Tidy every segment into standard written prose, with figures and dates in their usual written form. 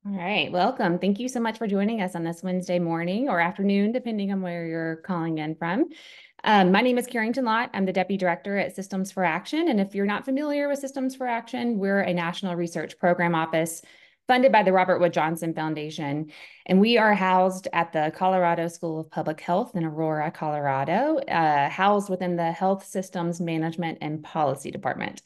All right, welcome. Thank you so much for joining us on this Wednesday morning or afternoon, depending on where you're calling in from. My name is Carrington Lott. I'm the Deputy Director at Systems for Action. And if you're not familiar with Systems for Action, we're a national research program office funded by the Robert Wood Johnson Foundation. And we are housed at the Colorado School of Public Health in Aurora, Colorado, housed within the Health Systems Management and Policy Department.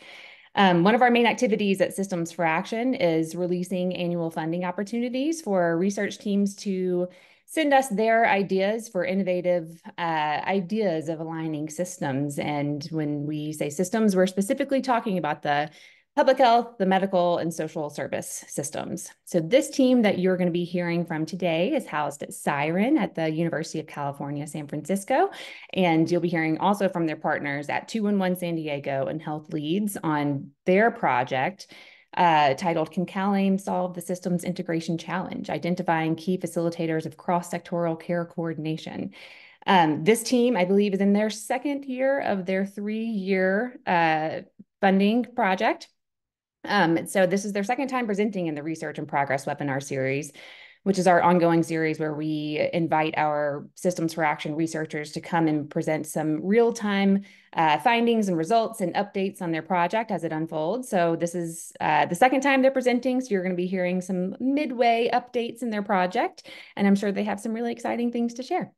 One of our main activities at Systems for Action is releasing annual funding opportunities for research teams to send us their ideas for innovative ideas of aligning systems. And when we say systems, we're specifically talking about the public health, the medical, and social service systems. So this team that you're going to be hearing from today is housed at SIREN at the University of California, San Francisco. And you'll be hearing also from their partners at 211 San Diego and Health Leads on their project titled Can CalAIM Solve the Systems Integration Challenge? Identifying Key Facilitators of Cross-Sectoral Care Coordination. This team, I believe, is in their second year of their 3-year funding project. So this is their second time presenting in the Research and Progress webinar series, which is our ongoing series where we invite our Systems for Action researchers to come and present some real-time findings and results and updates on their project as it unfolds. So this is the second time they're presenting, so you're going to be hearing some midway updates in their project, and I'm sure they have some really exciting things to share.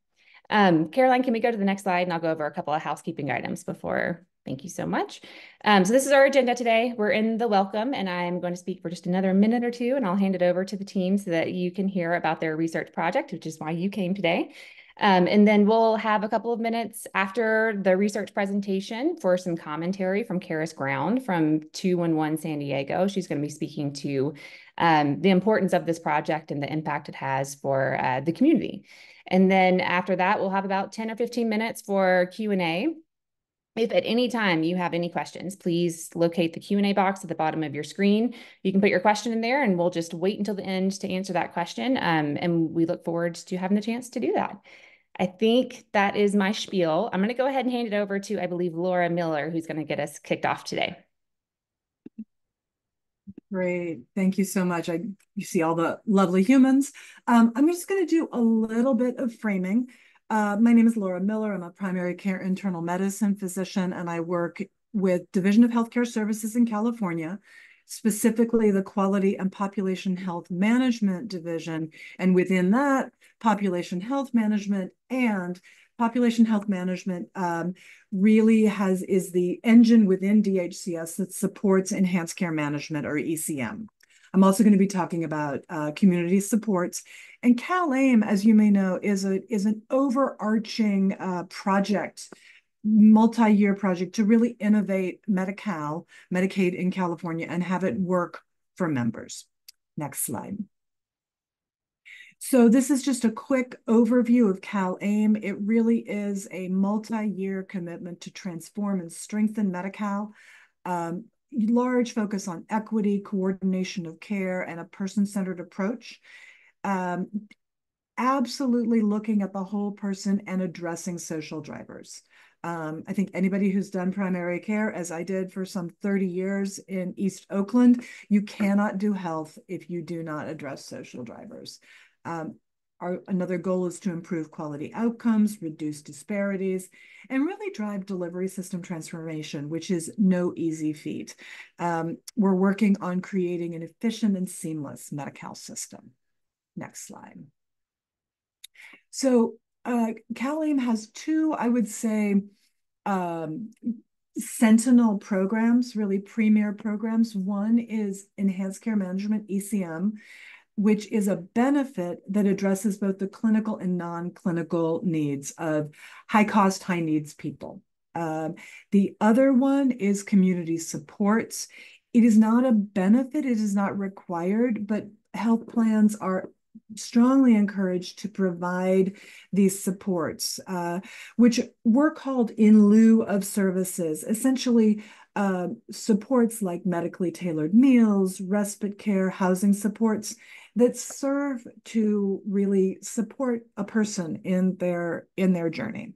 Caroline, can we go to the next slide, and I'll go over a couple of housekeeping items before. Thank you so much. So this is our agenda today. We're in the welcome, and I'm going to speak for just another minute or two, and I'll hand it over to the team so that you can hear about their research project, which is why you came today. And then we'll have a couple of minutes after the research presentation for some commentary from Karis Ground from 211 San Diego. She's going to be speaking to the importance of this project and the impact it has for the community. And then after that, we'll have about 10 or 15 minutes for Q&A. If at any time you have any questions, please locate the Q&A box at the bottom of your screen. You can put your question in there, and we'll just wait until the end to answer that question. And we look forward to having the chance to do that. I think that is my spiel. I'm going to go ahead and hand it over to, I believe, Laura Miller, who's going to get us kicked off today. Great. Thank you so much. You see all the lovely humans. I'm just going to do a little bit of framing. My name is Laura Miller. I'm a primary care internal medicine physician, and I work with Division of Healthcare Services in California, specifically the Quality and Population Health Management Division. And within that, population health management and population health management really is the engine within DHCS that supports enhanced care management, or ECM. I'm also going to be talking about community supports. And CalAIM, as you may know, is an overarching project, multi-year project to really innovate Medicaid in California and have it work for members. Next slide. So this is just a quick overview of CalAIM. It really is a multi-year commitment to transform and strengthen Medi-Cal. Large focus on equity, coordination of care, and a person-centered approach. Absolutely looking at the whole person and addressing social drivers. I think anybody who's done primary care, as I did for some 30 years in East Oakland, you cannot do health if you do not address social drivers. Another goal is to improve quality outcomes, reduce disparities, and really drive delivery system transformation, which is no easy feat. We're working on creating an efficient and seamless Medi-Cal system. Next slide. So CalAIM has two, I would say, sentinel programs, really premier programs. One is Enhanced Care Management, ECM, which is a benefit that addresses both the clinical and non-clinical needs of high-cost, high-needs people. The other one is community supports. It is not a benefit, it is not required, but health plans are strongly encouraged to provide these supports, which were called in lieu of services, essentially supports like medically tailored meals, respite care, housing supports that serve to really support a person in their journey.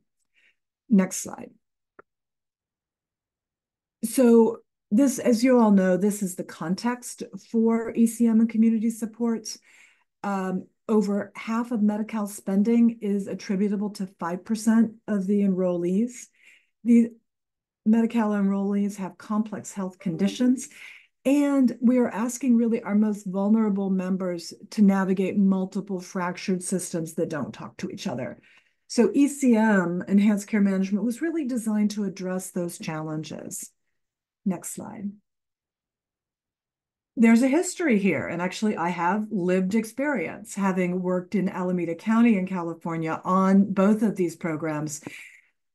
Next slide. So this, as you all know, this is the context for ECM and community supports. Over half of Medi-Cal spending is attributable to 5% of the enrollees. The Medi-Cal enrollees have complex health conditions, and we are asking really our most vulnerable members to navigate multiple fractured systems that don't talk to each other. So ECM, Enhanced Care Management, was really designed to address those challenges. Next slide. There's a history here, and actually I have lived experience having worked in Alameda County in California on both of these programs.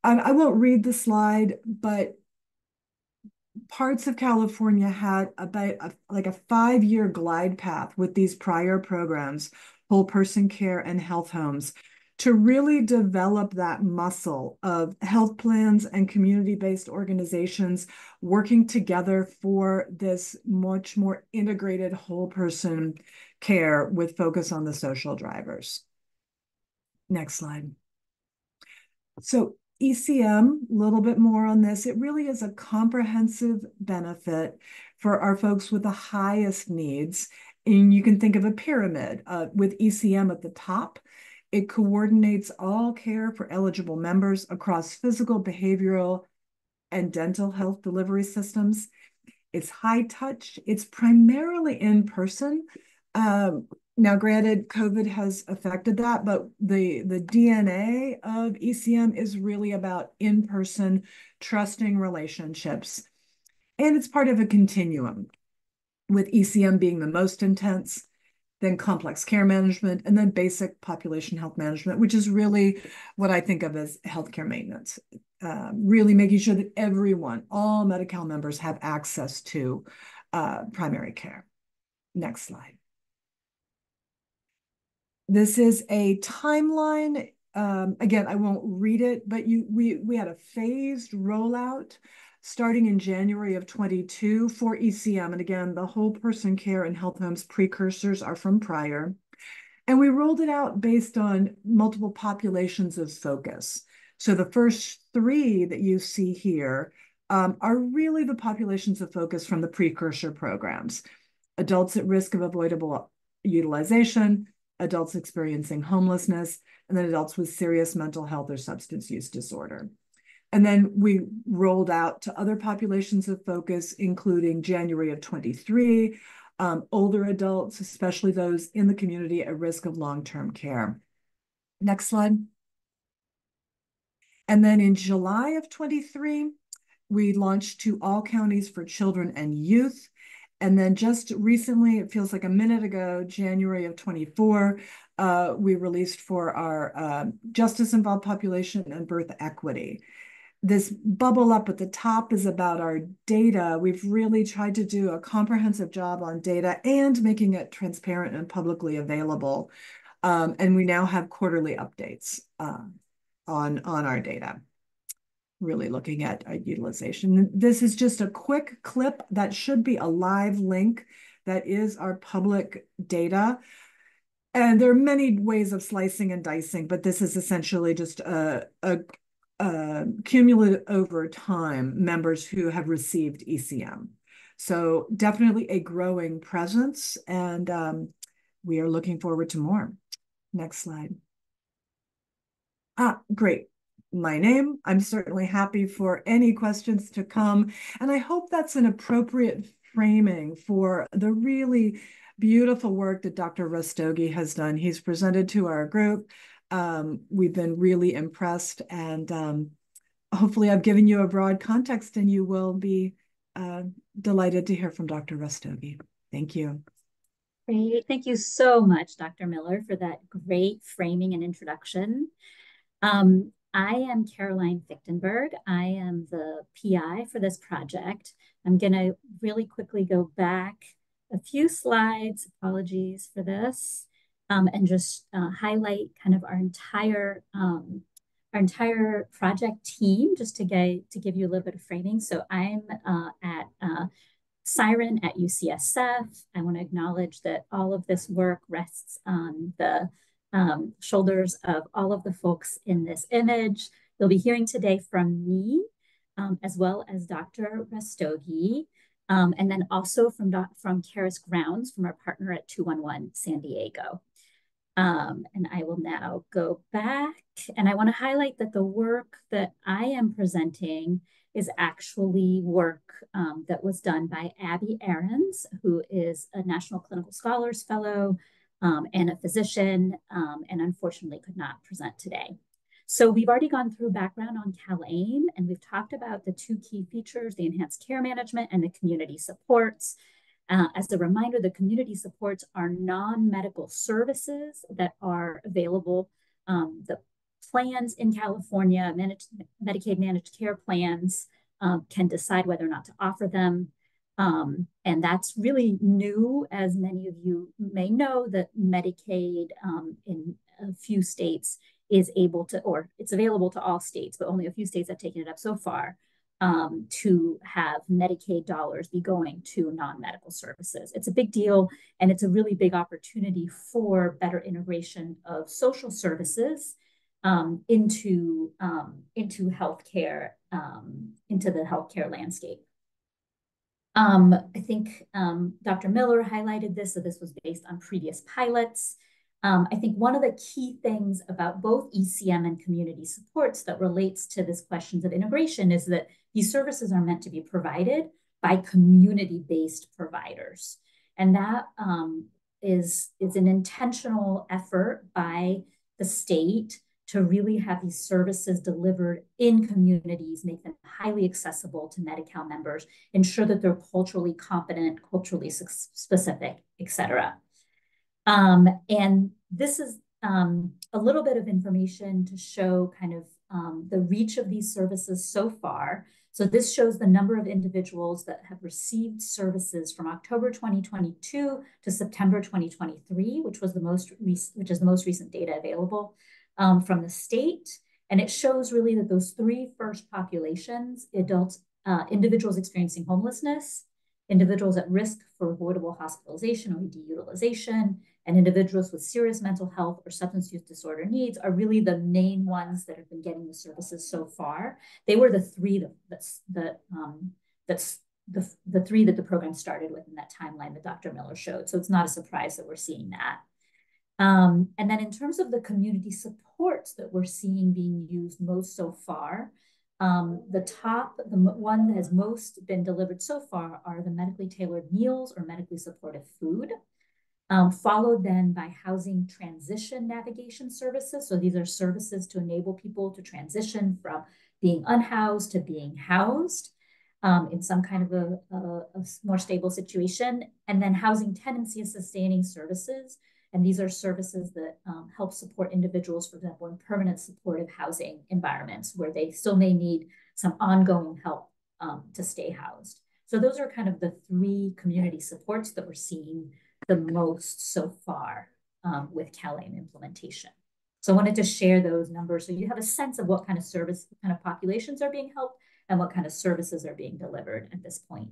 I won't read the slide, but parts of California had about like a 5-year glide path with these prior programs, whole person care and health homes, to really develop that muscle of health plans and community-based organizations working together for this much more integrated whole person care with focus on the social drivers. Next slide. So ECM, a little bit more on this. It really is a comprehensive benefit for our folks with the highest needs. And you can think of a pyramid with ECM at the top. It coordinates all care for eligible members across physical, behavioral, and dental health delivery systems. It's high touch. It's primarily in person. Now, granted, COVID has affected that, but the DNA of ECM is really about in-person, trusting relationships. And it's part of a continuum, with ECM being the most intense, then complex care management, and then basic population health management, which is really what I think of as healthcare maintenance. Really making sure that everyone, all Medi-Cal members, have access to primary care. Next slide. This is a timeline. Again, I won't read it, but we had a phased rollout starting in January of 22 for ECM. And again, the whole person care and health homes precursors are from prior. And we rolled it out based on multiple populations of focus. So the first 3 that you see here are really the populations of focus from the precursor programs: adults at risk of avoidable utilization, adults experiencing homelessness, and then adults with serious mental health or substance use disorder. And then we rolled out to other populations of focus, including January of 23, older adults, especially those in the community at risk of long-term care. Next slide. And then in July of 23, we launched to all counties for children and youth. And then just recently, it feels like a minute ago, January of 24, we released for our justice-involved population and birth equity. This bubble up at the top is about our data. We've really tried to do a comprehensive job on data and making it transparent and publicly available. And we now have quarterly updates on our data, really looking at utilization. This is just a quick clip that should be a live link that is our public data. And there are many ways of slicing and dicing, but this is essentially just a cumulative over time members who have received ECM. So definitely a growing presence, and we are looking forward to more. Next slide. Great. My name. I'm certainly happy for any questions to come. And I hope that's an appropriate framing for the really beautiful work that Dr. Rastogi has done. He's presented to our group. We've been really impressed, and hopefully I've given you a broad context, and you will be delighted to hear from Dr. Rastogi. Thank you. Great. Thank you so much, Dr. Miller, for that great framing and introduction. I am Caroline Fichtenberg. I am the PI for this project. I'm going to really quickly go back a few slides, apologies for this, and just highlight kind of our entire project team, just to give you a little bit of framing. So I'm at SIREN at UCSF. I want to acknowledge that all of this work rests on the shoulders of all of the folks in this image. You'll be hearing today from me, as well as Dr. Rastogi. And then also from Karis Grounds, from our partner at 211 San Diego. And I will now go back, and I want to highlight that the work that I am presenting is actually work that was done by Abby Ahrens, who is a National Clinical Scholars Fellow and a physician, and unfortunately could not present today. So we've already gone through background on CalAIM, and we've talked about the two key features, the enhanced care management and the community supports. As a reminder, the community supports are non-medical services that are available. The plans in California, Medicaid managed care plans, can decide whether or not to offer them. And that's really new, as many of you may know, that Medicaid in a few states is able to, or it's available to all states, but only a few states have taken it up so far, to have Medicaid dollars be going to non-medical services. It's a big deal, and it's a really big opportunity for better integration of social services into healthcare, into the healthcare landscape. I think Dr. Miller highlighted this, so this was based on previous pilots. I think one of the key things about both ECM and community supports that relates to this questions of integration is that these services are meant to be provided by community-based providers. And that is an intentional effort by the state to really have these services delivered in communities, make them highly accessible to Medi-Cal members, ensure that they're culturally competent, culturally specific, et cetera. And this is a little bit of information to show kind of the reach of these services so far. So this shows the number of individuals that have received services from October 2022 to September 2023, which is the most recent data available from the state. And it shows really that those three first populations, adults, individuals experiencing homelessness, individuals at risk for avoidable hospitalization or deutilization, and individuals with serious mental health or substance use disorder needs are really the main ones that have been getting the services so far. They were the three the three that the program started with in that timeline that Dr. Miller showed. So it's not a surprise that we're seeing that. And then in terms of the community supports that we're seeing being used most so far, the one that has most been delivered so far are the medically tailored meals or medically supportive food, followed then by housing transition navigation services. So these are services to enable people to transition from being unhoused to being housed in some kind of a more stable situation, and then housing tenancy and sustaining services. And these are services that help support individuals, for example, in permanent supportive housing environments where they still may need some ongoing help to stay housed. So those are kind of the three community supports that we're seeing the most so far with CalAIM implementation. So I wanted to share those numbers so you have a sense of what kind of service, what kind of populations are being helped and what kind of services are being delivered at this point.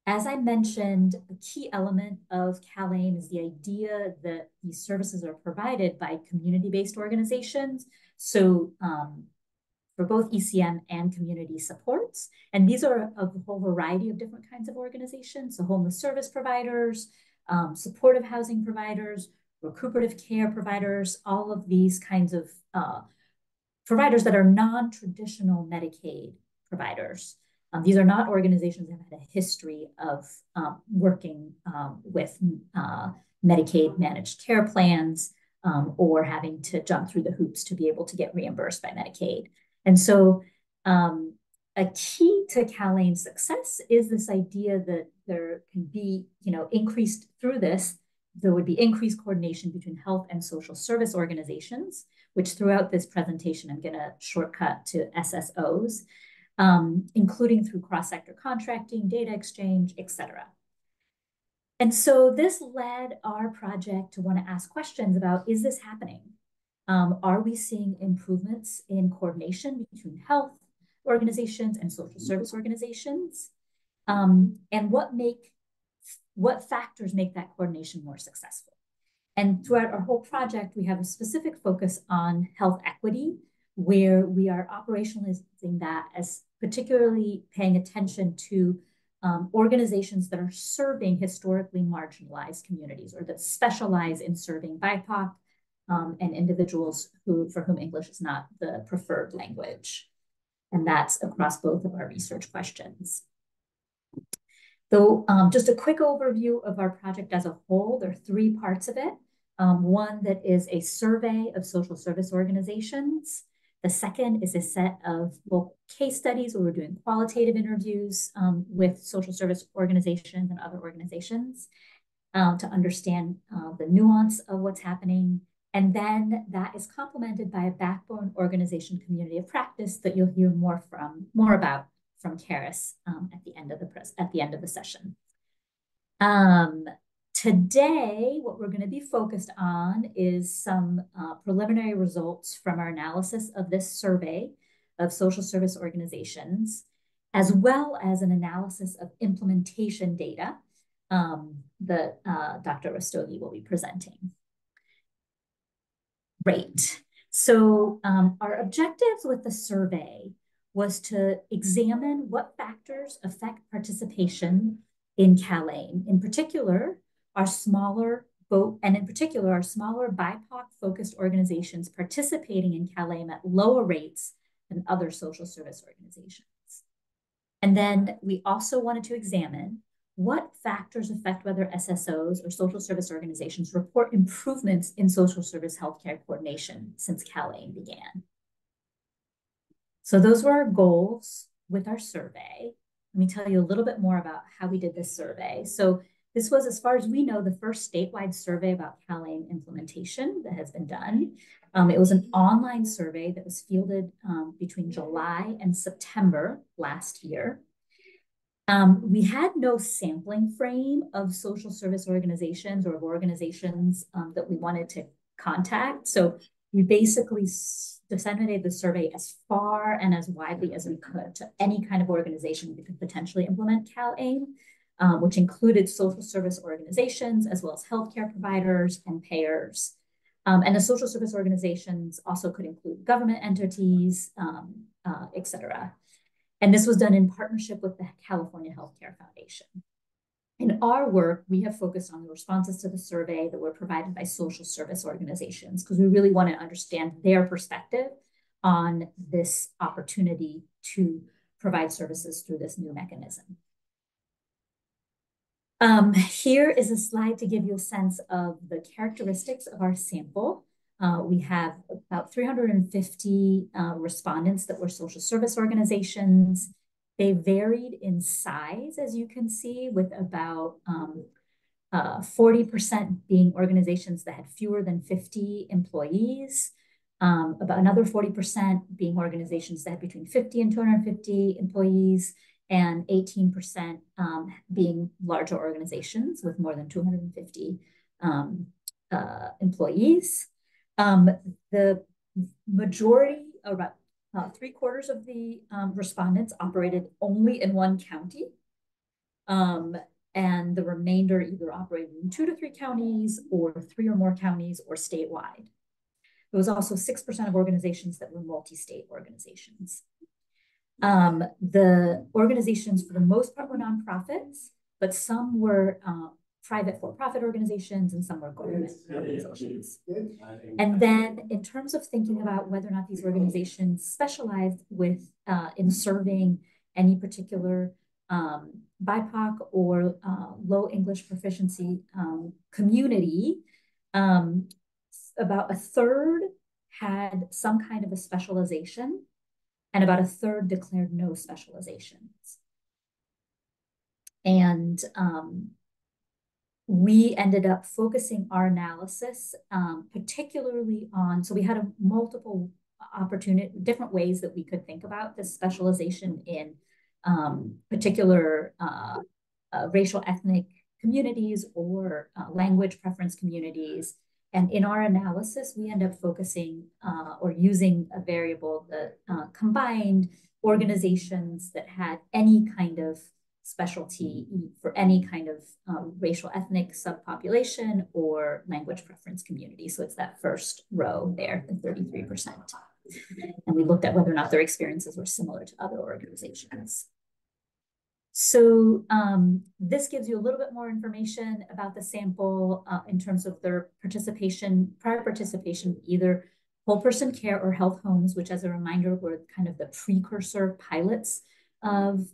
As I mentioned, a key element of CalAIM is the idea that these services are provided by community-based organizations. So for both ECM and community supports. And these are a whole variety of different kinds of organizations. So homeless service providers, supportive housing providers, recuperative care providers, all of these kinds of providers that are non-traditional Medicaid providers. These are not organizations that have had a history of working with Medicaid managed care plans or having to jump through the hoops to be able to get reimbursed by Medicaid. And so a key to CalAIM's success is this idea that there can be, increased through this, there would be increased coordination between health and social service organizations, which throughout this presentation, I'm going to shortcut to SSOs, including through cross-sector contracting, data exchange, et cetera. And so this led our project to want to ask questions about, is this happening? Are we seeing improvements in coordination between health organizations and social service organizations? And what factors make that coordination more successful? And throughout our whole project, we have a specific focus on health equity, where we are operationalizing that as particularly paying attention to organizations that are serving historically marginalized communities or that specialize in serving BIPOC and individuals for whom English is not the preferred language. And that's across both of our research questions. So just a quick overview of our project as a whole. There are 3 parts of it. One that is a survey of social service organizations. The second is a set of local case studies where we're doing qualitative interviews with social service organizations and other organizations to understand the nuance of what's happening. And then that is complemented by a backbone organization community of practice that you'll hear more about from Karis at the end of the session. Today, what we're going to be focused on is some preliminary results from our analysis of this survey of social service organizations, as well as an analysis of implementation data that Dr. Rastogi will be presenting. Great. So our objectives with the survey was to examine what factors affect participation in CalAIM. In particular, our smaller BIPOC-focused organizations participating in CalAIM at lower rates than other social service organizations. And then we also wanted to examine what factors affect whether SSOs or social service organizations report improvements in social service healthcare coordination since CalAIM began. So those were our goals with our survey. Let me tell you a little bit more about how we did this survey. So this was, as far as we know, the first statewide survey about CalAIM implementation that has been done. It was an online survey that was fielded between July and September last year. We had no sampling frame of social service organizations or of organizations that we wanted to contact. So we basically disseminated the survey as far and as widely as we could to any kind of organization that could potentially implement CalAIM, which included social service organizations, as well as healthcare providers and payers. And the social service organizations also could include government entities, et cetera. And this was done in partnership with the California Healthcare Foundation. In our work, we have focused on the responses to the survey that were provided by social service organizations because we really want to understand their perspective on this opportunity to provide services through this new mechanism. Here is a slide to give you a sense of the characteristics of our sample. We have about 350 respondents that were social service organizations. They varied in size, as you can see, with about 40% being organizations that had fewer than 50 employees, about another 40% being organizations that had between 50 and 250 employees, and 18% being larger organizations with more than 250 employees. The majority, about 3/4 of the respondents operated only in one county, and the remainder either operated in 2 to 3 counties or 3 or more counties or statewide. There was also 6% of organizations that were multi-state organizations. The organizations, for the most part, were nonprofits, but some were private for-profit organizations and some were government organizations. And then in terms of thinking about whether or not these organizations specialized in serving any particular BIPOC or low English proficiency community, about 1/3 had some kind of a specialization and about 1/3 declared no specializations. And we ended up focusing our analysis particularly on, so we had multiple different ways that we could think about this specialization in particular racial ethnic communities or language preference communities. And in our analysis, we end up focusing or using a variable that combined organizations that had any kind of specialty for any kind of racial ethnic subpopulation or language preference community. So it's that first row there, the 33%. And we looked at whether or not their experiences were similar to other organizations. So this gives you a little bit more information about the sample in terms of their prior participation, either whole person care or health homes, which as a reminder were kind of the precursor pilots of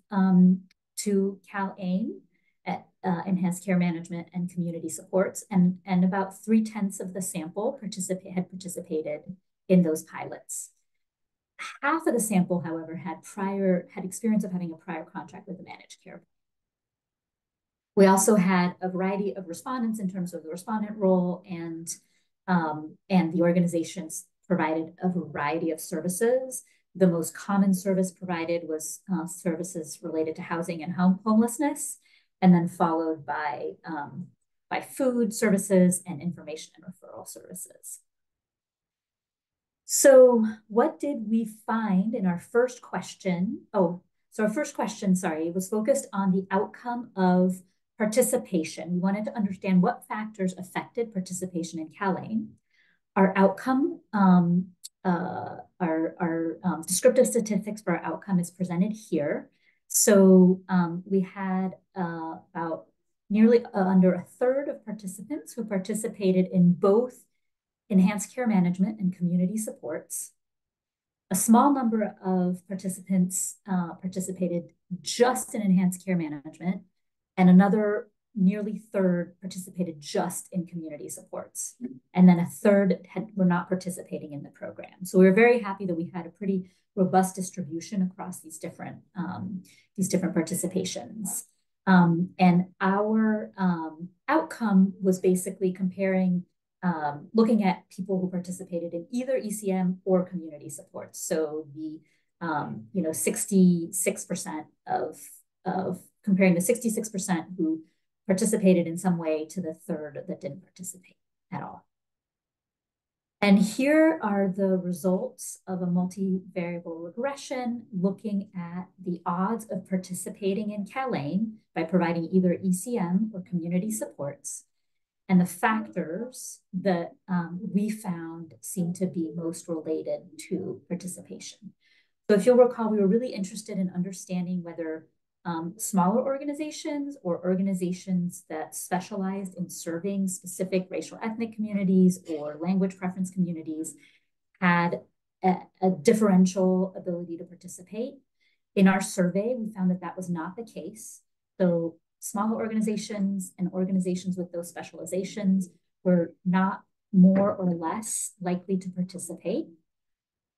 to CalAIM at enhanced care management and community supports. And about 3/10 of the sample had participated in those pilots. Half of the sample, however, had experience of having a prior contract with a managed care. We also had a variety of respondents in terms of the respondent role, and the organizations provided a variety of services. The most common service provided was services related to housing and homelessness, and then followed by food services and information and referral services. So what did we find in our first question? So our first question, was focused on the outcome of participation. We wanted to understand what factors affected participation in CalAIM. Our outcome, our descriptive statistics for our outcome is presented here. So we had about nearly under a third of participants who participated in both enhanced care management and community supports. A small number of participants participated just in enhanced care management, and another nearly third participated just in community supports. And then a third were not participating in the program. So we were very happy that we had a pretty robust distribution across these different participations. And our outcome was basically comparing looking at people who participated in either ECM or community support. So the 66% of comparing the 66% who participated in some way to the third that didn't participate at all. And here are the results of a multivariable regression looking at the odds of participating in CalAIM by providing either ECM or community supports, and the factors that we found seem to be most related to participation. So if you'll recall, we were really interested in understanding whether smaller organizations or organizations that specialized in serving specific racial ethnic communities or language preference communities had a differential ability to participate. In our survey, we found that that was not the case. So smaller organizations and organizations with those specializations were not more or less likely to participate.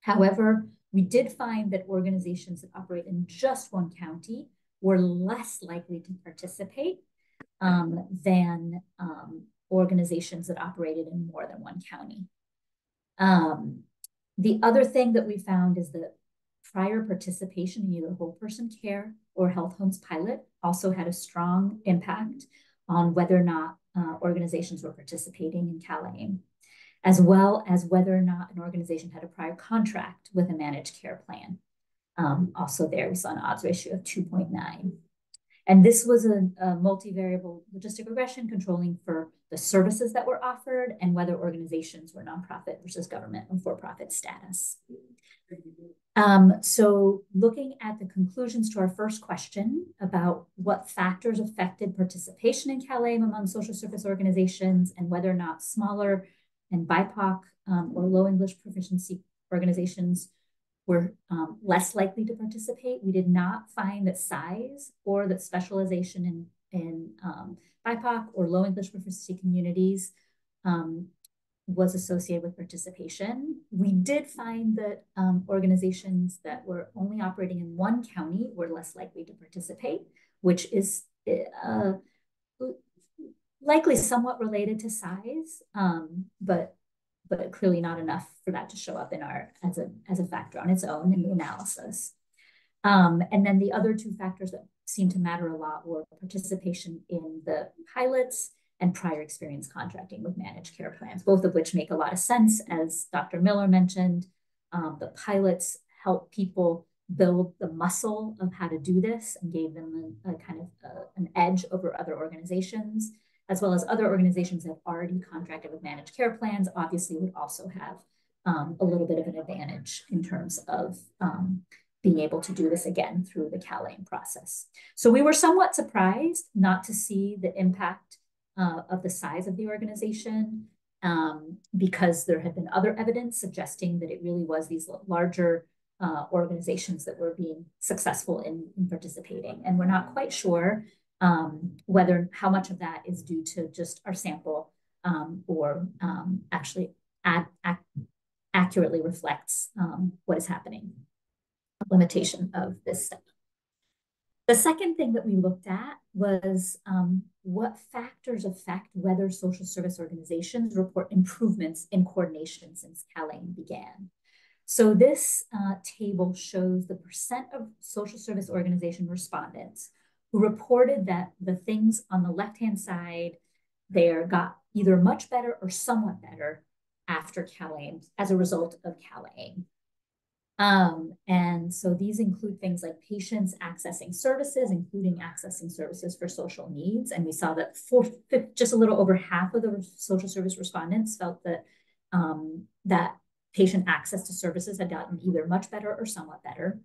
However, we did find that organizations that operate in just one county were less likely to participate than organizations that operated in more than one county. The other thing that we found is that prior participation in either whole person care or health homes pilot also had a strong impact on whether or not organizations were participating in CalAIM, as well as whether or not an organization had a prior contract with a managed care plan. Also there, we saw an odds ratio of 2.9. And this was a multivariable logistic regression controlling for the services that were offered and whether organizations were nonprofit versus government or for-profit status. So looking at the conclusions to our first question about what factors affected participation in CalAIM among social service organizations and whether or not smaller and BIPOC or low English proficiency organizations were less likely to participate, we did not find that size or that specialization in BIPOC or low English proficiency communities was associated with participation. We did find that organizations that were only operating in one county were less likely to participate, which is likely somewhat related to size, but clearly not enough for that to show up in as a factor on its own in the analysis. And then the other two factors that seem to matter a lot were participation in the pilots and prior experience contracting with managed care plans, both of which make a lot of sense. As Dr. Miller mentioned, the pilots help people build the muscle of how to do this and gave them a kind of an edge over other organizations, as well as other organizations that have already contracted with managed care plans, obviously would also have a little bit of an advantage in terms of being able to do this again through the CalAIM process. So we were somewhat surprised not to see the impact of the size of the organization because there had been other evidence suggesting that it really was these larger organizations that were being successful in participating. And we're not quite sure how much of that is due to just our sample or actually accurately reflects what is happening, a limitation of this study. The second thing that we looked at was what factors affect whether social service organizations report improvements in coordination since CalAIM began. So this table shows the percent of social service organization respondents who reported that the things on the left-hand side there got either much better or somewhat better after CalAIM as a result of CalAIM. And so these include things like patients accessing services, including accessing services for social needs. And we saw that just a little over half of the social service respondents felt that that patient access to services had gotten either much better or somewhat better.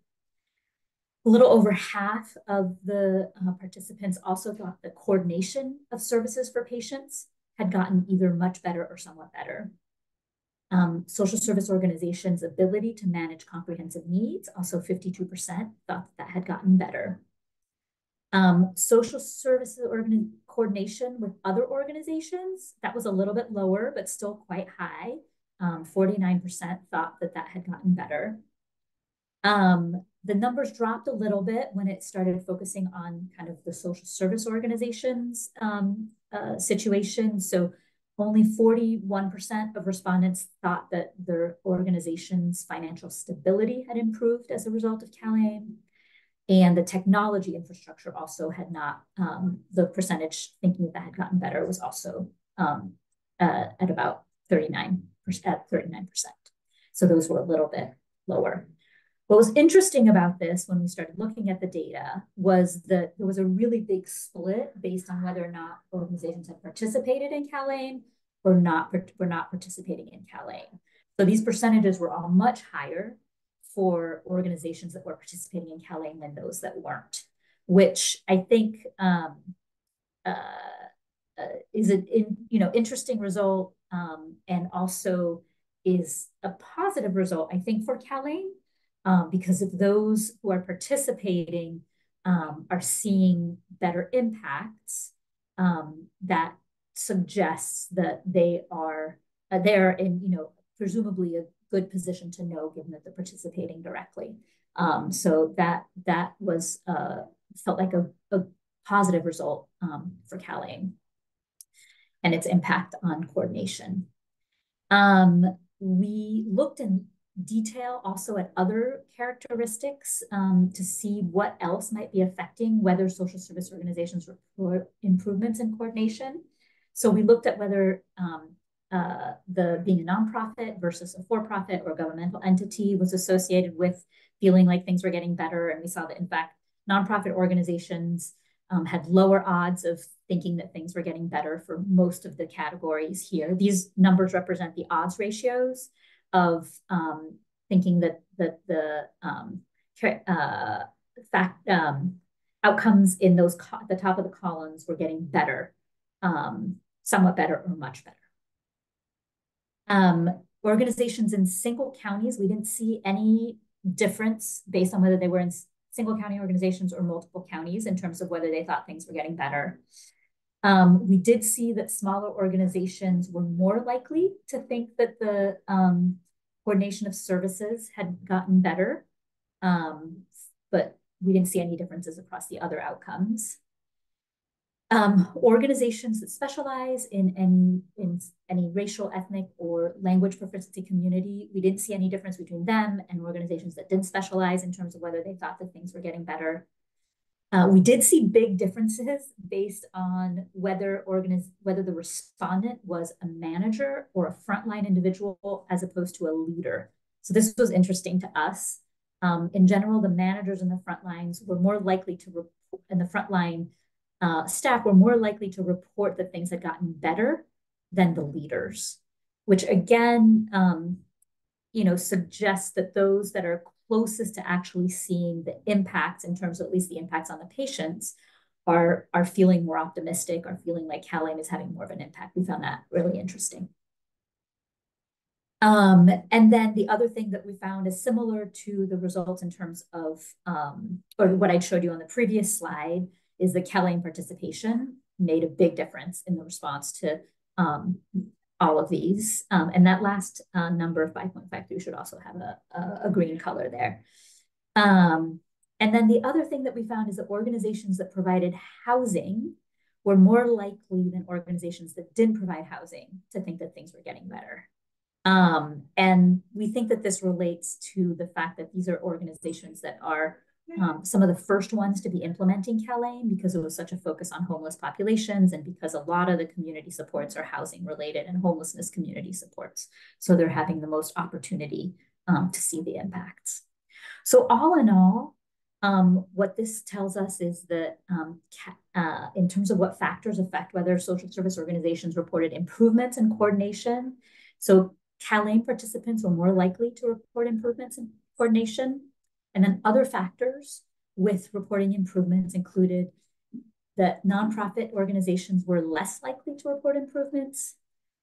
A little over half of the participants also thought the coordination of services for patients had gotten either much better or somewhat better. Social service organizations' ability to manage comprehensive needs, also 52% thought that had gotten better. Social services coordination with other organizations, that was a little bit lower, but still quite high. 49% thought that that had gotten better. The numbers dropped a little bit when it started focusing on kind of the social service organizations situation. So only 41% of respondents thought that their organization's financial stability had improved as a result of CalAIM. And the technology infrastructure also had not, the percentage thinking that had gotten better was also at about 39%. So those were a little bit lower. What was interesting about this when we started looking at the data was that there was a really big split based on whether or not organizations had participated in CalAIM or were not participating in CalAIM. So these percentages were all much higher for organizations that were participating in CalAIM than those that weren't, which I think is an interesting result and also is a positive result, I think, for CalAIM. Because if those who are participating are seeing better impacts, that suggests that they are in, presumably a good position to know, given that they're participating directly. So that was felt like a positive result for CalAIM and its impact on coordination. We looked in detail also at other characteristics to see what else might be affecting whether social service organizations report improvements in coordination. So we looked at whether being a nonprofit versus a for-profit or governmental entity was associated with feeling like things were getting better. And we saw that, in fact, nonprofit organizations had lower odds of thinking that things were getting better for most of the categories here. These numbers represent the odds ratios of thinking that the outcomes in the top of the columns were getting better, somewhat better or much better. Organizations in single counties, we didn't see any difference based on whether they were in single county organizations or multiple counties in terms of whether they thought things were getting better. We did see that smaller organizations were more likely to think that the coordination of services had gotten better, but we didn't see any differences across the other outcomes. Organizations that specialize in any racial, ethnic, or language proficiency community, we didn't see any difference between them and organizations that didn't specialize in terms of whether they thought that things were getting better. We did see big differences based on whether the respondent was a manager or a frontline individual as opposed to a leader. So this was interesting to us. In general, the managers in the front lines were more likely to and the frontline staff were more likely to report that things had gotten better than the leaders, which again suggests that those that are closest to actually seeing the impacts, in terms of at least the impacts on the patients, are feeling more optimistic, are feeling like CalAIM is having more of an impact. We found that really interesting. And then the other thing that we found is similar to the results in terms of, or what I showed you on the previous slide, is the CalAIM participation made a big difference in the response to all of these. And that last number of 5.53 should also have a green color there. And then the other thing that we found is that organizations that provided housing were more likely than organizations that didn't provide housing to think that things were getting better. And we think that this relates to the fact that these are organizations that are some of the first ones to be implementing CalAIM, because it was such a focus on homeless populations, and because a lot of the community supports are housing related and homelessness community supports. So they're having the most opportunity to see the impacts. So all in all, what this tells us is that in terms of what factors affect whether social service organizations reported improvements in coordination, so CalAIM participants were more likely to report improvements in coordination. And then other factors with reporting improvements included that nonprofit organizations were less likely to report improvements.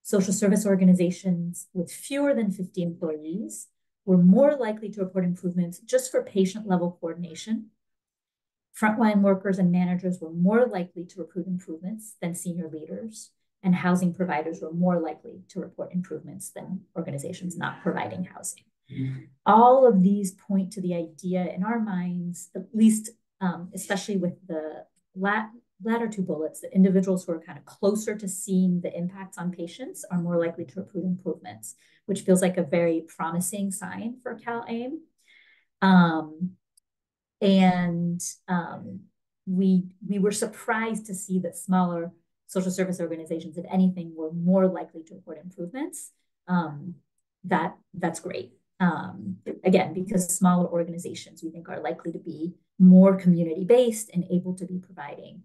Social service organizations with fewer than 50 employees were more likely to report improvements just for patient-level coordination. Frontline workers and managers were more likely to report improvements than senior leaders, and housing providers were more likely to report improvements than organizations not providing housing. All of these point to the idea in our minds, at least especially with the latter two bullets, that individuals who are kind of closer to seeing the impacts on patients are more likely to report improvements, which feels like a very promising sign for CalAIM. We were surprised to see that smaller social service organizations, if anything, were more likely to report improvements. That's great. Again, because smaller organizations, we think, are likely to be more community-based and able to be providing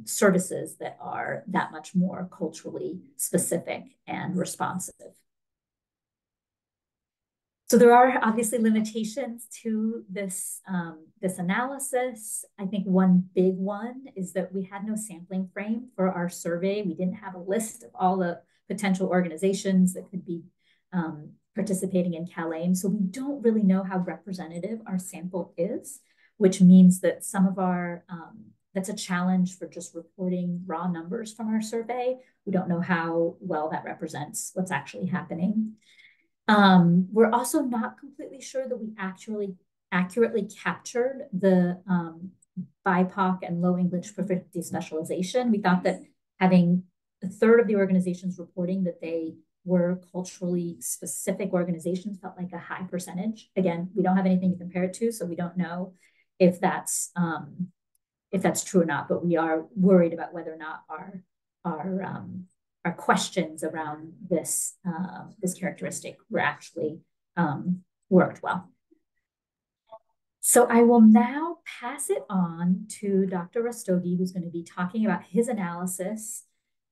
services that are that much more culturally specific and responsive. So there are obviously limitations to this, this analysis. I think one big one is that we had no sampling frame for our survey. We didn't have a list of all the potential organizations that could be participating in CalAIM. So we don't really know how representative our sample is, which means that some of our, that's a challenge for just reporting raw numbers from our survey. We don't know how well that represents what's actually happening. We're also not completely sure that we actually accurately captured the BIPOC and low English proficiency specialization. We thought that having a third of the organizations reporting that they were culturally specific organizations felt like a high percentage. Again, we don't have anything to compare it to, so we don't know if that's true or not, but we are worried about whether or not our questions around this characteristic were actually worked well. So I will now pass it on to Dr. Rastogi, who's going to be talking about his analysis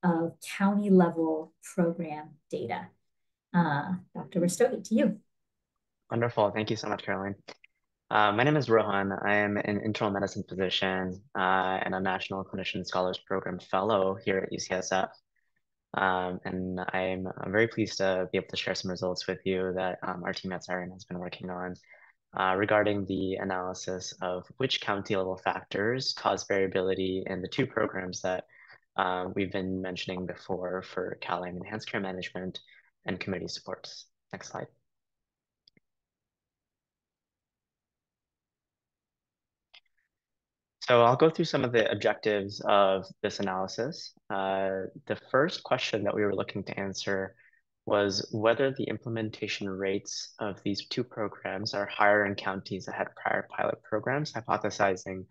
of county level program data. Dr. Rastogi, to you. Wonderful. Thank you so much, Caroline. My name is Rohan. I am an internal medicine physician and a National Clinician Scholars Program Fellow here at UCSF. And I'm very pleased to be able to share some results with you that our team at SIREN has been working on regarding the analysis of which county level factors cause variability in the two programs that we've been mentioning before for CalAIM Enhanced Care Management and Community Supports. Next slide. So I'll go through some of the objectives of this analysis. The first question that we were looking to answer was whether the implementation rates of these two programs are higher in counties that had prior pilot programs, hypothesizing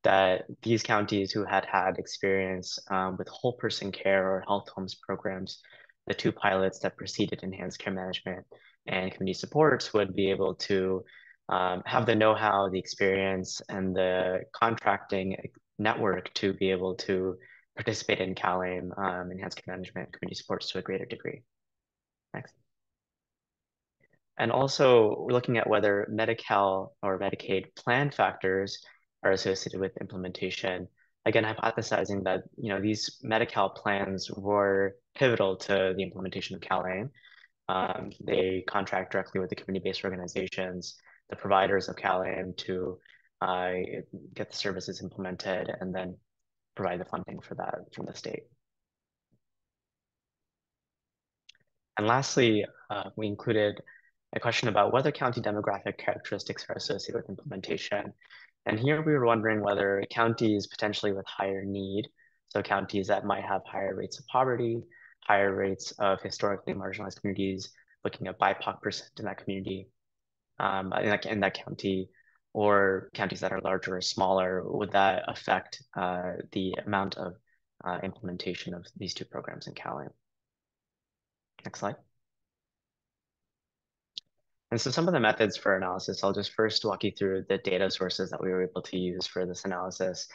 that these counties who had had experience with whole person care or health homes programs, the two pilots that preceded enhanced care management and community supports, would be able to have the know-how, the experience, and the contracting network to be able to participate in CalAIM enhanced care management and community supports to a greater degree. Next. And also we're looking at whether Medi-Cal or Medicaid plan factors are associated with implementation. Again, hypothesizing that these Medi-Cal plans were pivotal to the implementation of CalAIM. They contract directly with the community-based organizations, the providers of CalAIM, to get the services implemented and then provide the funding for that from the state. And lastly, we included a question about whether county demographic characteristics are associated with implementation. And here we were wondering whether counties potentially with higher need, so counties that might have higher rates of poverty, higher rates of historically marginalized communities, looking at BIPOC percent in that community, in that county, or counties that are larger or smaller, would that affect the amount of implementation of these two programs in CalAIM? Next slide. And so some of the methods for analysis, I'll just first walk you through the data sources that we were able to use for this analysis.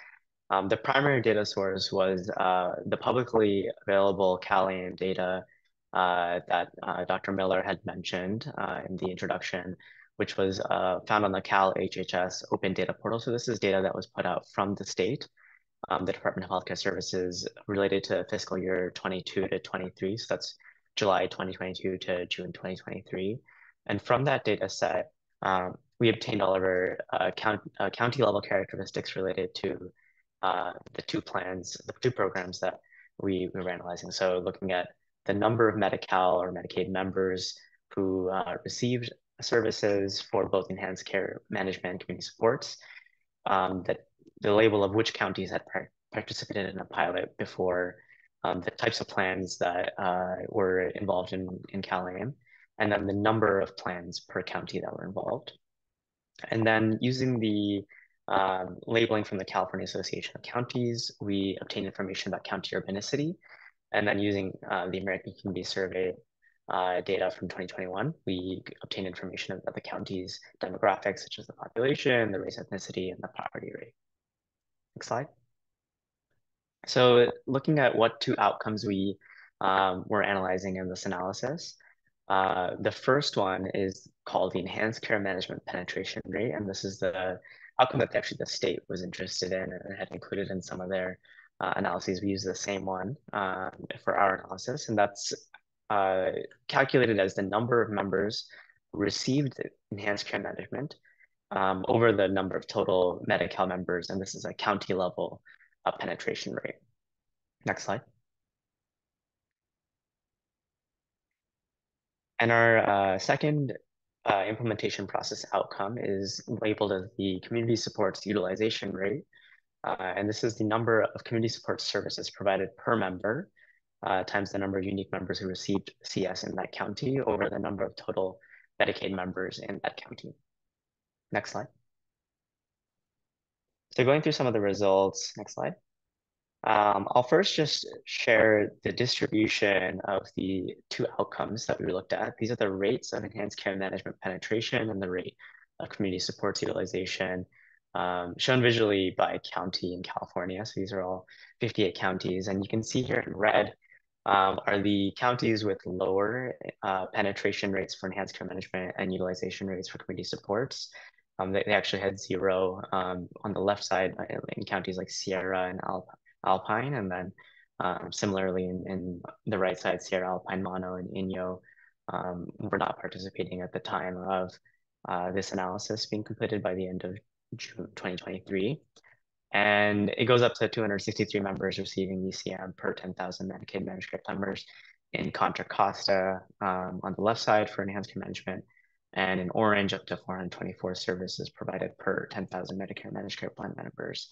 The primary data source was the publicly available CalAIM data that Dr. Miller had mentioned in the introduction, which was found on the CalHHS open data portal. So this is data that was put out from the state, the Department of Healthcare Services, related to fiscal year 22 to 23. So that's July 2022 to June 2023. And from that data set, we obtained all of our county level characteristics related to the two plans, the two programs that we were analyzing. So looking at the number of Medi-Cal or Medicaid members who received services for both enhanced care management and community supports, that the label of which counties had participated in a pilot before, the types of plans that were involved in CalAIM, and then the number of plans per county that were involved. And then using the labeling from the California Association of Counties, we obtained information about county urbanicity. And then using the American Community Survey data from 2021, we obtained information about the county's demographics, such as the population, the race, ethnicity, and the poverty rate. Next slide. So looking at what two outcomes we were analyzing in this analysis, the first one is called the enhanced care management penetration rate. And this is the outcome that actually the state was interested in and had included in some of their analyses. We use the same one for our analysis, and that's calculated as the number of members who received enhanced care management over the number of total Medi-Cal members, and this is a county level penetration rate. Next slide. And our second implementation process outcome is labeled as the community supports utilization rate. And this is the number of community support services provided per member times the number of unique members who received CS in that county over the number of total Medicaid members in that county. Next slide. So going through some of the results, next slide. I'll first just share the distribution of the two outcomes that we looked at. These are the rates of enhanced care management penetration and the rate of community supports utilization, shown visually by county in California. So these are all 58 counties. And you can see here in red are the counties with lower penetration rates for enhanced care management and utilization rates for community supports. They actually had 0 on the left side in counties like Sierra and Alpine, and then similarly in the right side, Sierra, Alpine, Mono, and Inyo were not participating at the time of this analysis being completed by the end of June 2023. And it goes up to 263 members receiving ECM per 10,000 Medicaid managed care members in Contra Costa on the left side for enhanced care management, and in orange up to 424 services provided per 10,000 Medicare managed care plan members.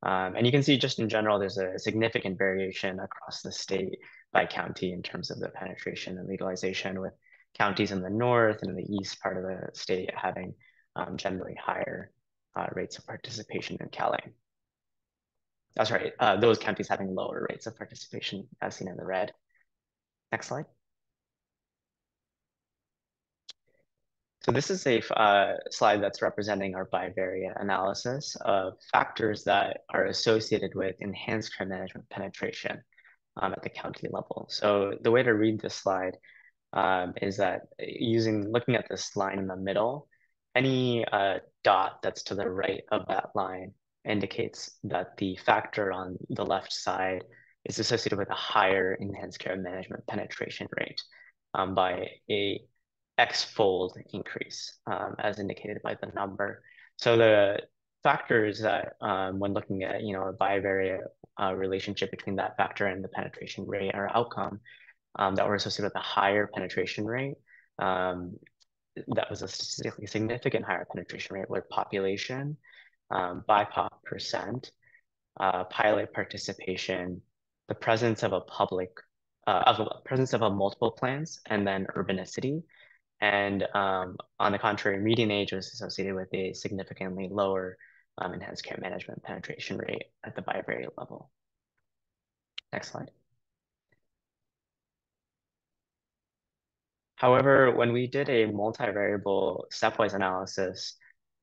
And you can see just in general, there's a significant variation across the state by county in terms of the penetration and legalization, with counties in the north and in the east part of the state having generally higher rates of participation in CalAIM. That's right, those counties having lower rates of participation as seen in the red. Next slide. So this is a slide that's representing our bivariate analysis of factors that are associated with enhanced care management penetration at the county level. So the way to read this slide is that looking at this line in the middle, any dot that's to the right of that line indicates that the factor on the left side is associated with a higher enhanced care management penetration rate by a X-fold increase, as indicated by the number. So the factors that when looking at a bivariate relationship between that factor and the penetration rate or outcome that were associated with a higher penetration rate, that was a statistically significant higher penetration rate with population, BIPOC percent, pilot participation, the presence of multiple plans, and then urbanicity. And on the contrary, median age was associated with a significantly lower enhanced care management penetration rate at the bivariate level. Next slide. However, when we did a multivariable stepwise analysis,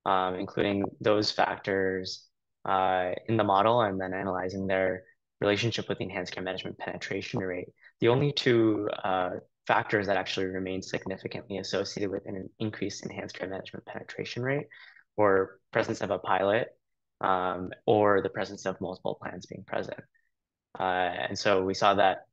including those factors in the model and then analyzing their relationship with the enhanced care management penetration rate, the only two factors that actually remain significantly associated with an increased enhanced care management penetration rate were presence of a pilot or the presence of multiple plans being present. And so we saw that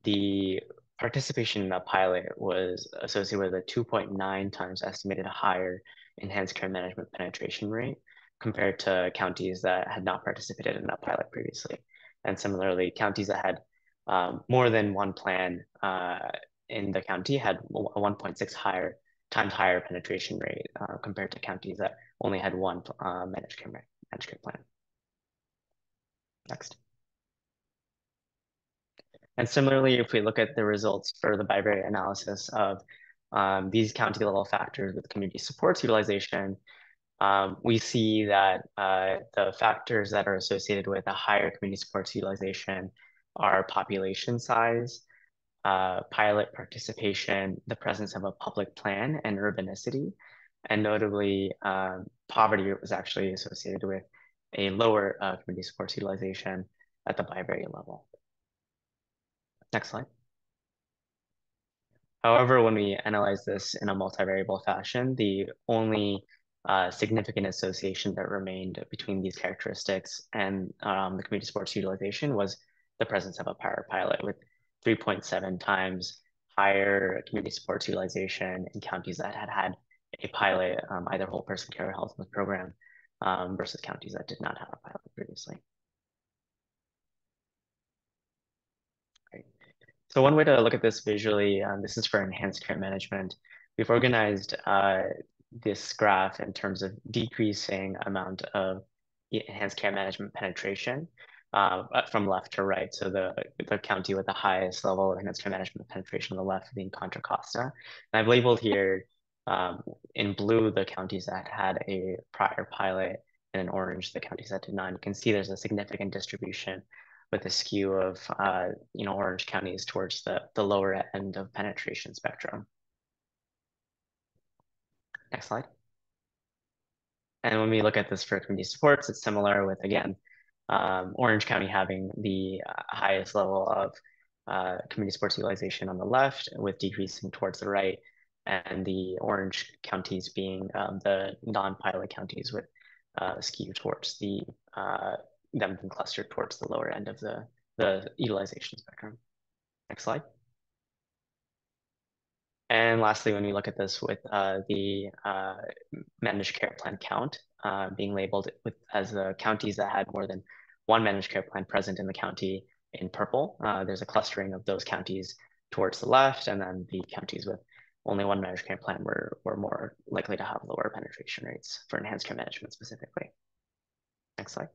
the participation in a pilot was associated with a 2.9 times estimated higher enhanced care management penetration rate compared to counties that had not participated in a pilot previously. And similarly, counties that had more than one plan in the county had a 1.6 times higher penetration rate compared to counties that only had one managed care plan. Next. And similarly, if we look at the results for the bivariate analysis of these county level factors with community supports utilization, we see that the factors that are associated with a higher community supports utilization are population size, pilot participation, the presence of a public plan, and urbanicity. And notably, poverty was actually associated with a lower community supports utilization at the bivariate level. Next slide. However, when we analyze this in a multivariable fashion, the only significant association that remained between these characteristics and the community supports utilization was the presence of a prior pilot, with 3.7 times higher community supports utilization in counties that had a pilot, either whole person care or health program, versus counties that did not have a pilot previously. So one way to look at this visually, this is for enhanced care management. We've organized this graph in terms of decreasing amount of enhanced care management penetration from left to right. So the county with the highest level of enhanced care management penetration on the left being Contra Costa. And I've labeled here in blue the counties that had a prior pilot, and in orange the counties that did not. You can see there's a significant distribution with a skew of orange counties towards the lower end of penetration spectrum. Next slide. And when we look at this for community supports, it's similar with, again, Orange County having the highest level of community supports utilization on the left, with decreasing towards the right, and the orange counties being the non-pilot counties with skew towards them being clustered towards the lower end of the utilization spectrum. Next slide. And lastly, when we look at this with the managed care plan count being labeled as the counties that had more than one managed care plan present in the county in purple, there's a clustering of those counties towards the left, and then the counties with only one managed care plan were more likely to have lower penetration rates for enhanced care management specifically. Next slide.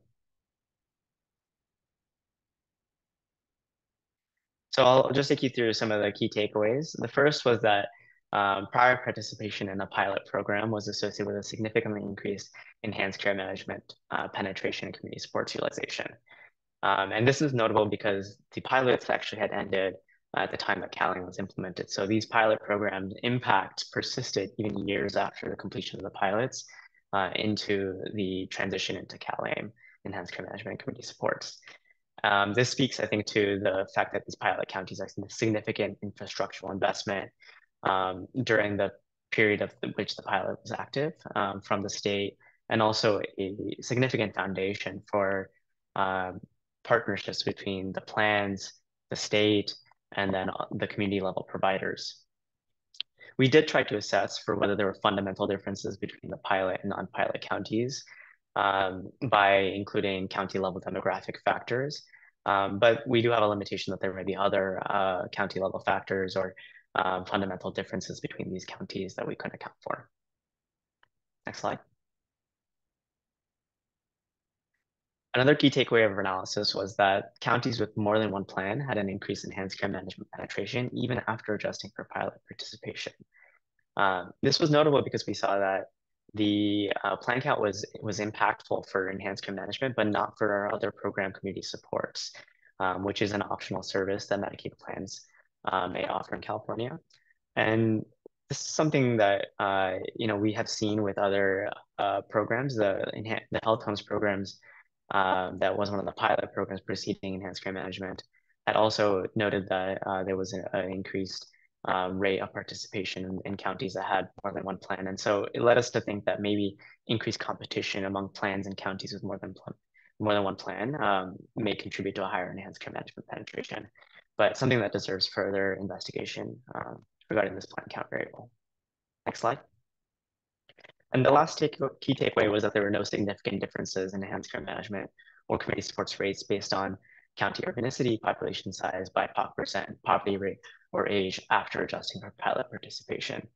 So I'll just take you through some of the key takeaways. The first was that prior participation in a pilot program was associated with a significantly increased enhanced care management penetration and community supports utilization. And this is notable because the pilots actually had ended at the time that CalAIM was implemented. So these pilot programs' impact persisted even years after the completion of the pilots into the transition into CalAIM, enhanced care management and community supports. This speaks, I think, to the fact that these pilot counties are significant infrastructural investment during the period of which the pilot was active from the state, and also a significant foundation for partnerships between the plans, the state, and then the community level providers. We did try to assess for whether there were fundamental differences between the pilot and non-pilot counties by including county level demographic factors. But we do have a limitation that there may be other county level factors or fundamental differences between these counties that we couldn't account for. Next slide. Another key takeaway of our analysis was that counties with more than one plan had an increase in enhanced care management penetration, even after adjusting for pilot participation. This was notable because we saw that the plan count was impactful for enhanced care management, but not for our other program community supports, which is an optional service that Medicaid plans may offer in California. And this is something that we have seen with other programs, the health homes programs that was one of the pilot programs preceding enhanced care management, had also noted that there was an increased rate of participation in counties that had more than one plan. And so it led us to think that maybe increased competition among plans and counties with more than one plan may contribute to a higher enhanced care management penetration, but something that deserves further investigation regarding this plan count variable. Next slide. And the last key takeaway was that there were no significant differences in enhanced care management or community supports rates based on county urbanicity, population size, BIPOC percent, poverty rate, or age after adjusting for pilot participation.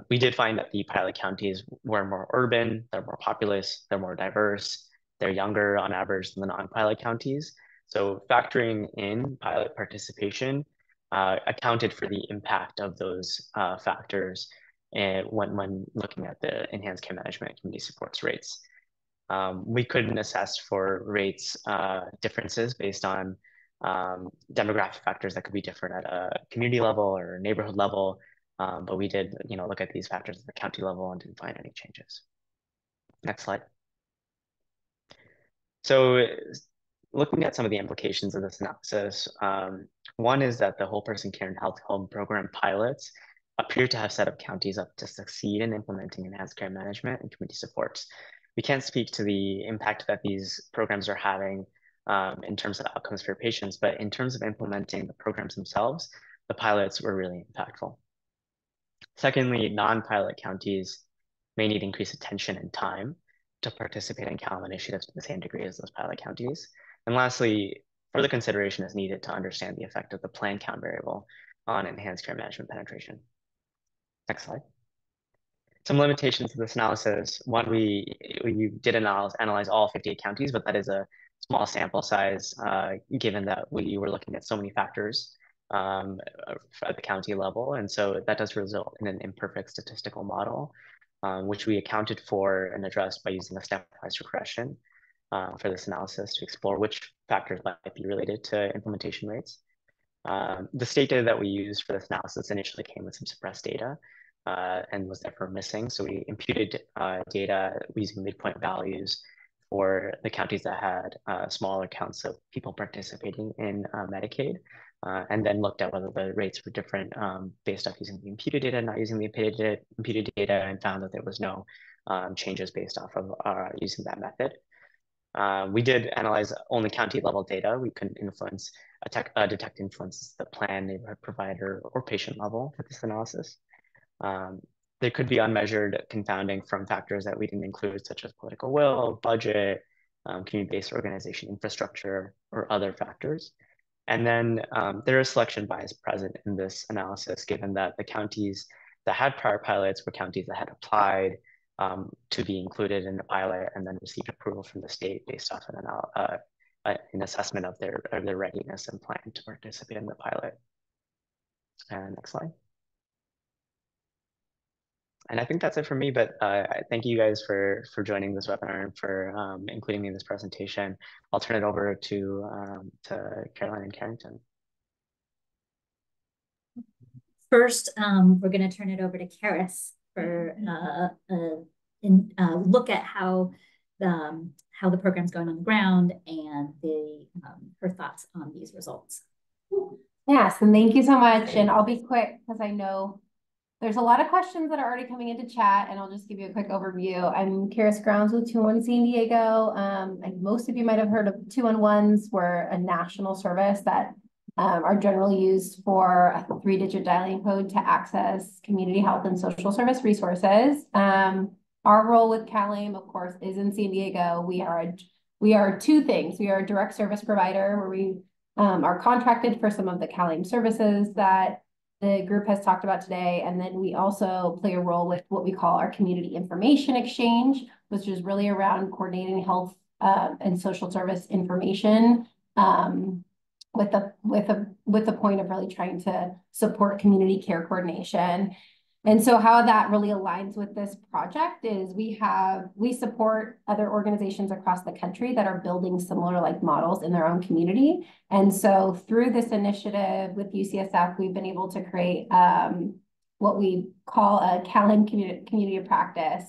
We did find that the pilot counties were more urban, they're more populous, they're more diverse, they're younger on average than the non-pilot counties. So factoring in pilot participation accounted for the impact of those factors when looking at the enhanced care management and community supports rates. We couldn't assess for rates differences based on demographic factors that could be different at a community level or neighborhood level, but we did look at these factors at the county level and didn't find any changes. Next slide. So looking at some of the implications of this analysis, one is that the whole person care and health home program pilots appear to have set up counties up to succeed in implementing enhanced care management and community supports. We can't speak to the impact that these programs are having in terms of outcomes for patients, but in terms of implementing the programs themselves, the pilots were really impactful. Secondly, non-pilot counties may need increased attention and time to participate in CalAIM initiatives to the same degree as those pilot counties. And lastly, further consideration is needed to understand the effect of the plan count variable on enhanced care management penetration. Next slide. Some limitations of this analysis. One, we did analyze all 58 counties, but that is a small sample size given that we were looking at so many factors at the county level. And so that does result in an imperfect statistical model, which we accounted for and addressed by using a stepwise regression for this analysis to explore which factors might be related to implementation rates. The state data that we used for this analysis initially came with some suppressed data and was therefore missing. So we imputed data using midpoint values for the counties that had smaller counts of people participating in Medicaid, and then looked at whether the rates were different based off using the imputed data, not using the imputed data, and found that there was no changes based off of using that method. We did analyze only county level data. We couldn't detect influences at the plan, neighborhood provider, or patient level for this analysis. There could be unmeasured confounding from factors that we didn't include, such as political will, budget, community-based organization infrastructure, or other factors. And then there is selection bias present in this analysis, given that the counties that had prior pilots were counties that had applied to be included in the pilot and then received approval from the state based off an assessment of their readiness and plan to participate in the pilot. And next slide. And I think that's it for me, but I thank you guys for joining this webinar and for including me in this presentation. I'll turn it over to Caroline and Carrington. First, we're going to turn it over to Karis for look at how the program's going on the ground and her thoughts on these results. Yes, and thank you so much. And I'll be quick because I know there's a lot of questions that are already coming into chat, and I'll just give you a quick overview. I'm Karis Grounds with 211 San Diego. And most of you might have heard of 211s. We're a national service that are generally used for a 3-digit dialing code to access community health and social service resources. Our role with CalAIM, of course, is in San Diego. We are two things. We are a direct service provider where we are contracted for some of the CalAIM services that the group has talked about today. And then we also play a role with what we call our community information exchange, which is really around coordinating health and social service information with the point of really trying to support community care coordination. And so how that really aligns with this project is we support other organizations across the country that are building similar like models in their own community. And so through this initiative with UCSF, we've been able to create what we call a CalAIM community of practice.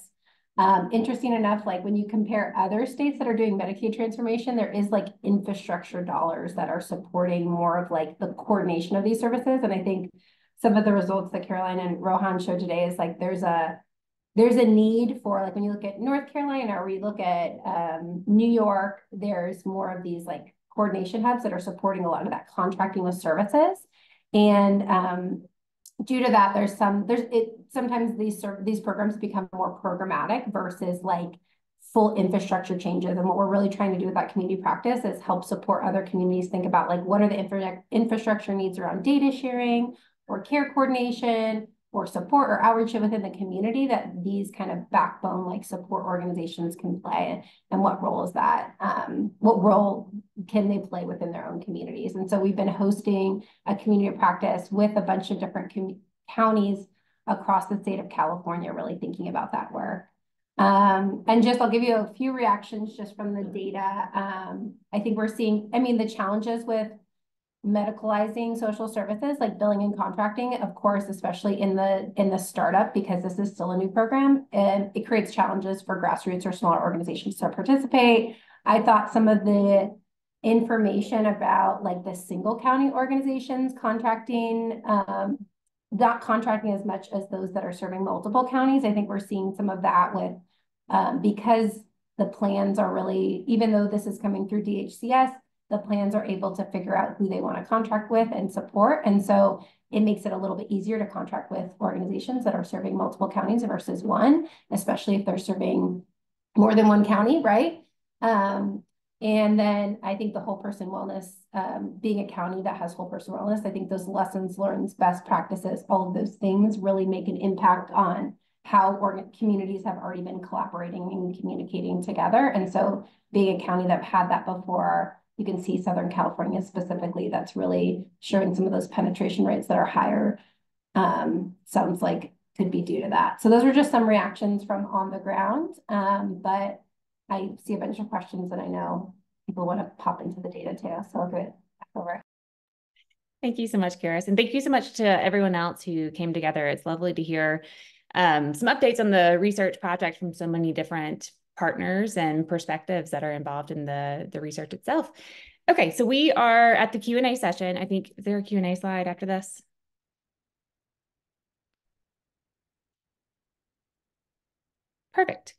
Interesting enough, like when you compare other states that are doing Medicaid transformation, there is like infrastructure dollars that are supporting more of like the coordination of these services. And I think some of the results that Caroline and Rohan showed today is like there's a need for, like when you look at North Carolina or we look at New York, there's more of these like coordination hubs that are supporting a lot of that contracting with services. And due to that, sometimes these programs become more programmatic versus like full infrastructure changes. And what we're really trying to do with that community practice is help support other communities think about like what are the infrastructure needs around data sharing or care coordination or support or outreach within the community that these kind of backbone like support organizations can play, and what role is that? What role can they play within their own communities? And so we've been hosting a community of practice with a bunch of different counties across the state of California, really thinking about that work. And just I'll give you a few reactions just from the data. I think we're seeing, the challenges with medicalizing social services like billing and contracting, of course, especially in the startup, because this is still a new program, and it creates challenges for grassroots or smaller organizations to participate. I thought some of the information about like the single county organizations contracting, not contracting as much as those that are serving multiple counties. I think we're seeing some of that with because the plans are really, even though this is coming through DHCS, the plans are able to figure out who they want to contract with and support. And so it makes it a little bit easier to contract with organizations that are serving multiple counties versus one, especially if they're serving more than one county, right? And then I think the whole person wellness, being a county that has whole person wellness, I think those lessons learned, best practices, all of those things really make an impact on how communities have already been collaborating and communicating together. And so being a county that had that before, you can see Southern California specifically, that's really showing some of those penetration rates that are higher. Sounds like could be due to that. So those are just some reactions from on the ground. But I see a bunch of questions and I know people want to pop into the data too. So I'll give it back over. Thank you so much, Karis. And thank you so much to everyone else who came together. It's lovely to hear some updates on the research project from so many different partners and perspectives that are involved in the research itself. Okay, so we are at the Q&A session. I think, is there a Q&A slide after this? Perfect.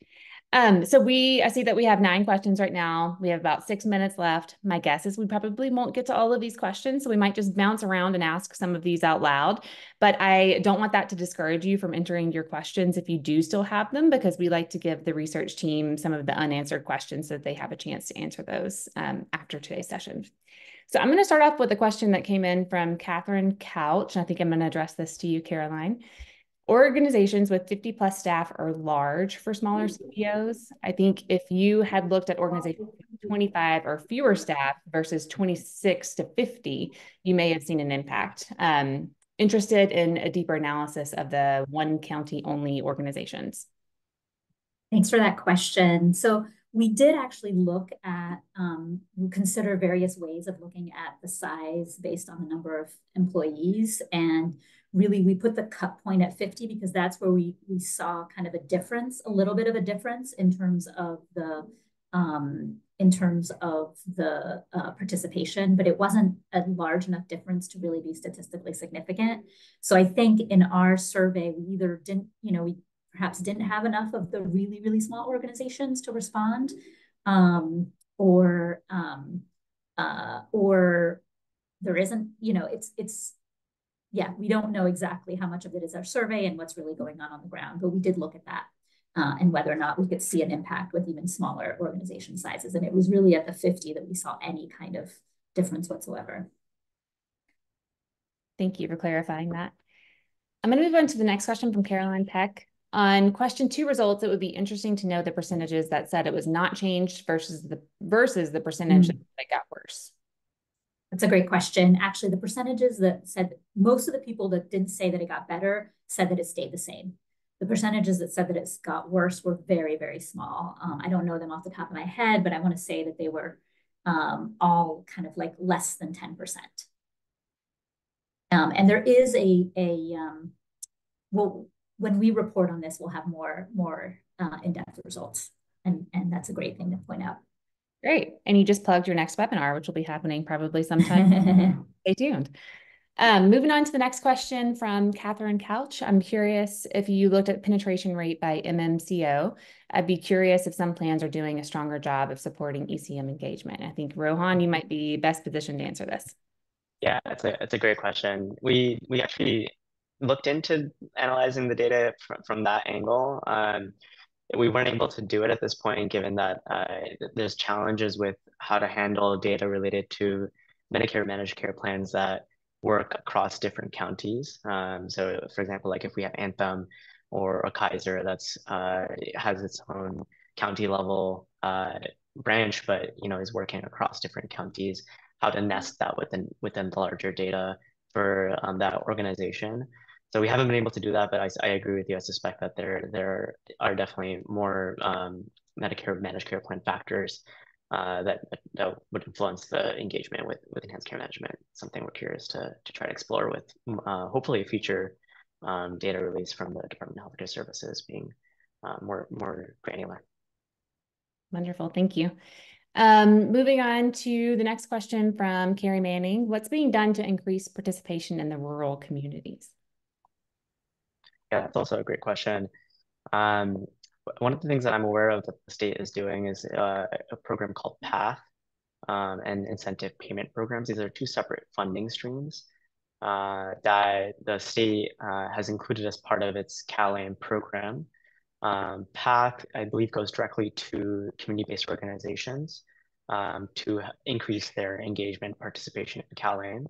So I see that we have 9 questions right now. We have about 6 minutes left. My guess is we probably won't get to all of these questions, so we might just bounce around and ask some of these out loud. But I don't want that to discourage you from entering your questions if you do still have them, because we like to give the research team some of the unanswered questions so that they have a chance to answer those after today's session. So I'm going to start off with a question that came in from Catherine Couch, and I think I'm going to address this to you, Caroline. Organizations with 50+ staff are large for smaller CBOs. I think if you had looked at organizations with 25 or fewer staff versus 26 to 50, you may have seen an impact. Interested in a deeper analysis of the one county only organizations. Thanks for that question. So we did actually look at, consider various ways of looking at the size based on the number of employees. And really, we put the cut point at 50 because that's where we saw kind of a difference, a little bit of a difference in terms of the in terms of the participation, but it wasn't a large enough difference to really be statistically significant. So I think in our survey, we either didn't, we perhaps didn't have enough of the really, really small organizations to respond, or there isn't, yeah, we don't know exactly how much of it is our survey and what's really going on the ground, but we did look at that. And whether or not we could see an impact with even smaller organization sizes. And it was really at the 50 that we saw any kind of difference whatsoever. Thank you for clarifying that. I'm going to move on to the next question from Caroline Peck. On question 2 results, it would be interesting to know the percentages that said it was not changed versus the percentage that got worse. That's a great question. Actually, the percentages that said, most of the people that didn't say that it got better said that it stayed the same. The percentages that said that it's got worse were very, very small. I don't know them off the top of my head, but I want to say that they were all kind of like less than 10%. And there is well, when we report on this, we'll have more in-depth results. And that's a great thing to point out. Great. And you just plugged your next webinar, which will be happening probably sometime. Stay tuned. Moving on to the next question from Catherine Couch. I'm curious if you looked at penetration rate by MMCO. I'd be curious if some plans are doing a stronger job of supporting ECM engagement. I think, Rohan, you might be best positioned to answer this. Yeah, it's a great question. We actually looked into analyzing the data from that angle. We weren't able to do it at this point, given that there's challenges with how to handle data related to Medicare managed care plans that work across different counties. So for example, like if we have Anthem or a Kaiser that's has its own county level branch, but is working across different counties, how to nest that within the larger data for that organization. So we haven't been able to do that, but I agree with you. I suspect that there are definitely more Medicare managed care plan factors that would influence the engagement with enhanced care management. Something we're curious to try to explore with hopefully a future data release from the Department of Healthcare Services being more granular. Wonderful, thank you. Moving on to the next question from Carrie Manning. What's being done to increase participation in the rural communities? Yeah, that's also a great question. One of the things that I'm aware of that the state is doing is a program called PATH and incentive payment programs. These are 2 separate funding streams that the state has included as part of its CalAIM program. PATH, I believe, goes directly to community-based organizations to increase their engagement participation in CalAIM.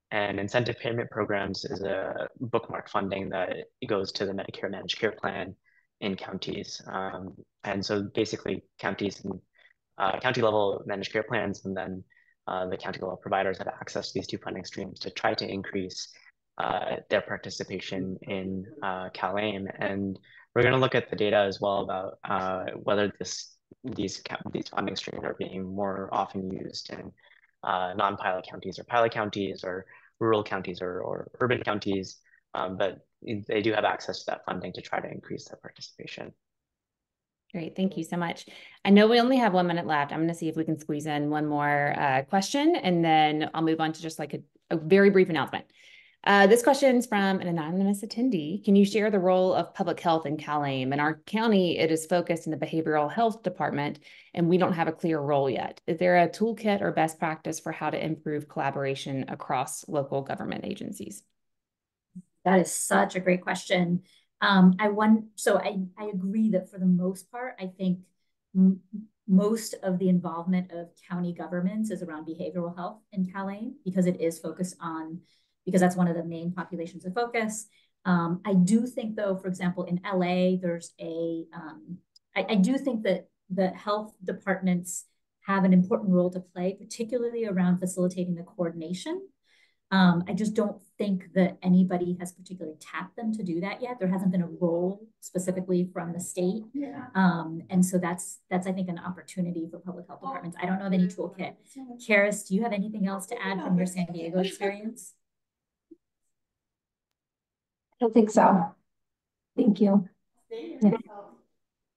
And incentive payment programs is a bookmark funding that goes to the Medicare managed care plan in counties. And so basically counties and county level managed care plans, and then the county level providers have access to these 2 funding streams to try to increase their participation in CalAIM. And we're going to look at the data as well about whether these funding streams are being more often used in non-pilot counties or pilot counties or rural counties or urban counties, but they do have access to that funding to try to increase their participation. Great, thank you so much. I know we only have 1 minute left. I'm going to see if we can squeeze in one more question, and then I'll move on to just like a very brief announcement. This question is from an anonymous attendee. Can you share the role of public health in CalAIM? In our county, it is focused in the behavioral health department, and we don't have a clear role yet. Is there a toolkit or best practice for how to improve collaboration across local government agencies? That is such a great question. I agree that for the most part, I think most of the involvement of county governments is around behavioral health in CalAIM because it is focused on, because that's one of the main populations of focus. I do think though, for example, in LA, there's I do think that the health departments have an important role to play, particularly around facilitating the coordination. I just don't think that anybody has particularly tapped them to do that yet. There hasn't been a role specifically from the state. And so that's I think an opportunity for public health departments. I don't know of any toolkit. Karis, do you have anything else to add from your San Diego experience? I don't think so. Thank you.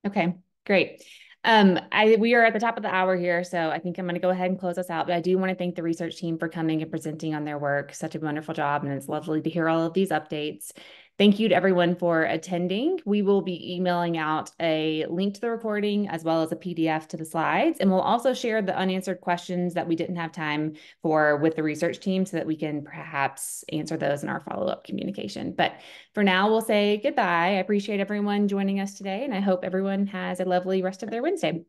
Okay, great. We are at the top of the hour here, so I think I'm going to go ahead and close us out. But I do want to thank the research team for coming and presenting on their work. Such a wonderful job, and it's lovely to hear all of these updates. Thank you to everyone for attending. We will be emailing out a link to the recording as well as a PDF to the slides, and we'll also share the unanswered questions that we didn't have time for with the research team so that we can perhaps answer those in our follow-up communication. But for now, we'll say goodbye. I appreciate everyone joining us today, and I hope everyone has a lovely rest of their Wednesday.